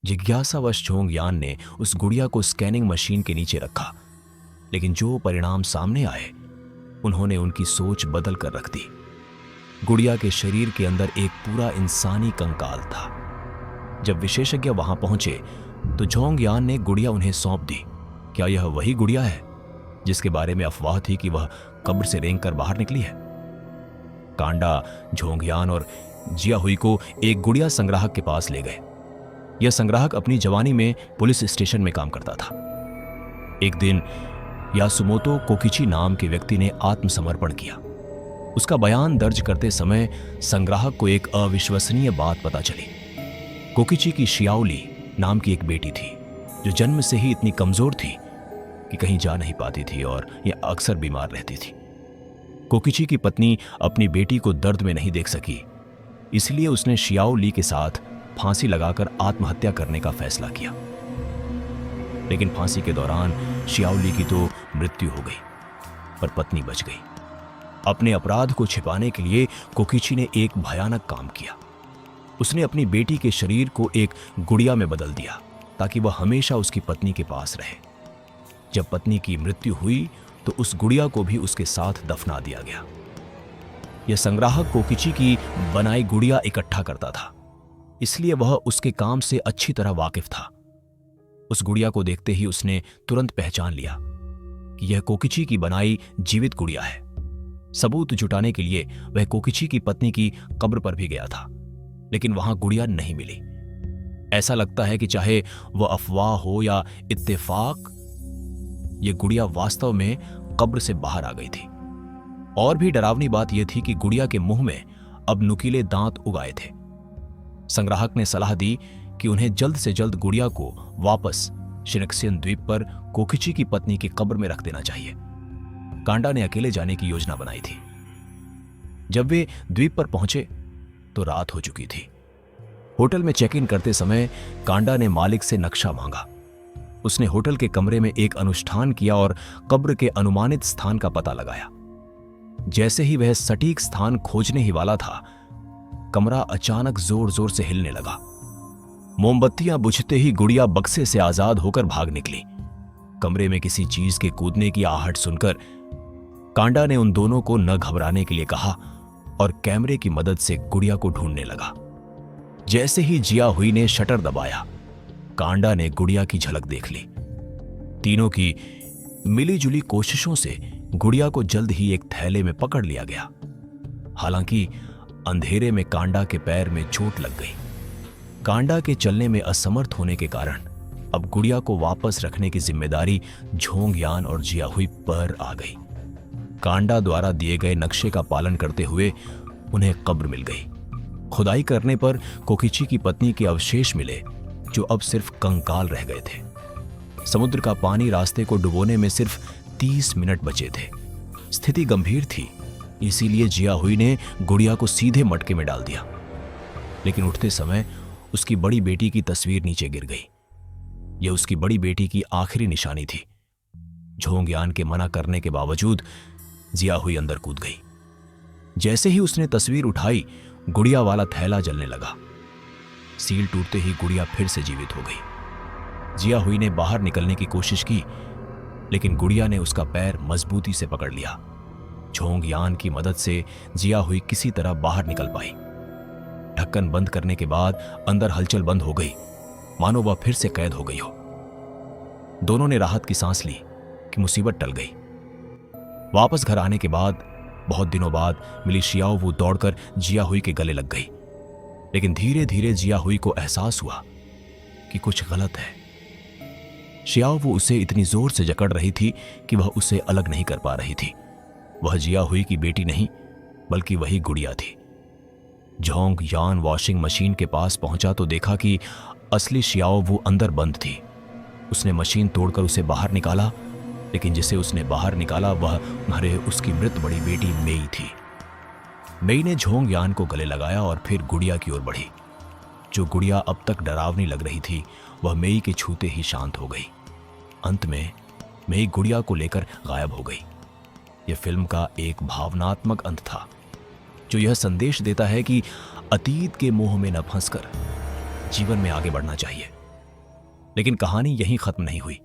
जिज्ञासावश Zhong यान ने उस गुड़िया को स्कैनिंग मशीन के नीचे रखा, लेकिन जो परिणाम सामने आए उन्होंने उनकी सोच बदल कर रख दी। गुड़िया के शरीर के अंदर एक पूरा इंसानी कंकाल था। जब विशेषज्ञ वहां पहुंचे तो झोंग यान ने गुड़िया उन्हें सौंप दी। क्या यह वही गुड़िया है जिसके बारे में अफवाह थी कि वह कब्र से रेंग कर बाहर निकली है? कांडा झोंग यान और जिया हुई को एक गुड़िया संग्राहक के पास ले गए। यह संग्राहक अपनी जवानी में पुलिस स्टेशन में काम करता था। एक दिन यासुमोतो कोकिची नाम के व्यक्ति ने आत्मसमर्पण किया। उसका बयान दर्ज करते समय संग्राहक को एक अविश्वसनीय बात पता चली। कोकिची की शियाओली नाम की एक बेटी थी जो जन्म से ही इतनी कमजोर थी कि कहीं जा नहीं पाती थी और यह अक्सर बीमार रहती थी। कोकिची की पत्नी अपनी बेटी को दर्द में नहीं देख सकी, इसलिए उसने शियाओली के साथ फांसी लगाकर आत्महत्या करने का फैसला किया। लेकिन फांसी के दौरान शियाओली की तो मृत्यु हो गई, पर पत्नी बच गई। अपने अपराध को छिपाने के लिए कोकिची ने एक भयानक काम किया। उसने अपनी बेटी के शरीर को एक गुड़िया में बदल दिया ताकि वह हमेशा उसकी पत्नी के पास रहे। जब पत्नी की मृत्यु हुई तो उस गुड़िया को भी उसके साथ दफना दिया गया। यह संग्राहक कोकिची की बनाई गुड़िया इकट्ठा करता था, इसलिए वह उसके काम से अच्छी तरह वाकिफ था। उस गुड़िया को देखते ही उसने तुरंत पहचान लिया कि यह कोकिची की बनाई जीवित गुड़िया है। सबूत जुटाने के लिए वह कोकिची की पत्नी की कब्र पर भी गया था, लेकिन वहां गुड़िया नहीं मिली। ऐसा लगता है कि चाहे वह अफवाह हो या इत्तेफाक, यह गुड़िया वास्तव में कब्र से बाहर आ गई थी। और भी डरावनी बात यह थी कि गुड़िया के मुंह में अब नुकीले दांत उग आए थे। संग्राहक ने सलाह दी कि उन्हें जल्द से जल्द गुड़िया को वापस शिनक्सेन द्वीप पर कोकिची की पत्नी की कब्र में रख देना चाहिए। कांडा ने अकेले जाने की योजना बनाई थी। जब वे द्वीप पर पहुंचे तो रात हो चुकी थी। होटल में चेक इन करते समय कांडा ने मालिक से नक्शा मांगा। उसने होटल के कमरे में एक अनुष्ठान किया और कब्र के अनुमानित स्थान का पता लगाया। जैसे ही वह सटीक स्थान खोजने ही वाला था, कमरा अचानक जोर जोर से हिलने लगा। मोमबत्तियां बुझते ही गुड़िया बक्से से आजाद होकर भाग निकली। कमरे में किसी चीज के कूदने की आहट सुनकर कांडा ने उन दोनों को न घबराने के लिए कहा और कैमरे की मदद से गुड़िया को ढूंढने लगा। जैसे ही जिया हुई ने शटर दबाया, कांडा ने गुड़िया की झलक देख ली। तीनों की मिलीजुली कोशिशों से गुड़िया को जल्द ही एक थैले में पकड़ लिया गया। हालांकि अंधेरे में कांडा के पैर में चोट लग गई। कांडा के चलने में असमर्थ होने के कारण अब गुड़िया को वापस रखने की जिम्मेदारी झोंग यान और जिया हुई पर आ गई। कांडा द्वारा दिए गए नक्शे का पालन करते हुए उन्हें कब्र मिल गई। खुदाई करने पर कोकिची की पत्नी के अवशेष मिले, जो अब सिर्फ कंकाल रह गए थे। समुद्र का पानी रास्ते को डुबोने में सिर्फ 30 मिनट बचे थे। स्थिति गंभीर थी, इसीलिए जिया हुई ने गुड़िया को सीधे मटके में डाल दिया। लेकिन उठते समय उसकी बड़ी बेटी की तस्वीर नीचे गिर गई। यह उसकी बड़ी बेटी की आखिरी निशानी थी। झोंग यान के मना करने के बावजूद जिया हुई अंदर कूद गई। जैसे ही उसने तस्वीर उठाई, गुड़िया वाला थैला जलने लगा। सील टूटते ही गुड़िया फिर से जीवित हो गई। जिया हुई ने बाहर निकलने की कोशिश की, लेकिन गुड़िया ने उसका पैर मजबूती से पकड़ लिया। झोंग यान की मदद से जिया हुई किसी तरह बाहर निकल पाई। ढक्कन बंद करने के बाद अंदर हलचल बंद हो गई, मानो वह फिर से कैद हो गई हो। दोनों ने राहत की सांस ली कि मुसीबत टल गई। वापस घर आने के बाद बहुत दिनों बाद मिली शियाओ वो दौड़कर जिया हुई के गले लग गई। लेकिन धीरे धीरे जिया हुई को एहसास हुआ कि कुछ गलत है। शियाओ वो उसे इतनी जोर से जकड़ रही थी कि वह उसे अलग नहीं कर पा रही थी। वह जिया हुई की बेटी नहीं, बल्कि वही गुड़िया थी। झोंग यान वॉशिंग मशीन के पास पहुंचा तो देखा कि असली शियाओ वो अंदर बंद थी। उसने मशीन तोड़कर उसे बाहर निकाला, लेकिन जिसे उसने बाहर निकाला वह मरे उसकी मृत बड़ी बेटी मेई थी। मेई ने झोंग यान को गले लगाया और फिर गुड़िया की ओर बढ़ी। जो गुड़िया अब तक डरावनी लग रही थी, वह मेई के छूते ही शांत हो गई। अंत में मेई गुड़िया को लेकर गायब हो गई। यह फिल्म का एक भावनात्मक अंत था, जो यह संदेश देता है कि अतीत के मोह में न फंसकर जीवन में आगे बढ़ना चाहिए। लेकिन कहानी यहीं खत्म नहीं हुई।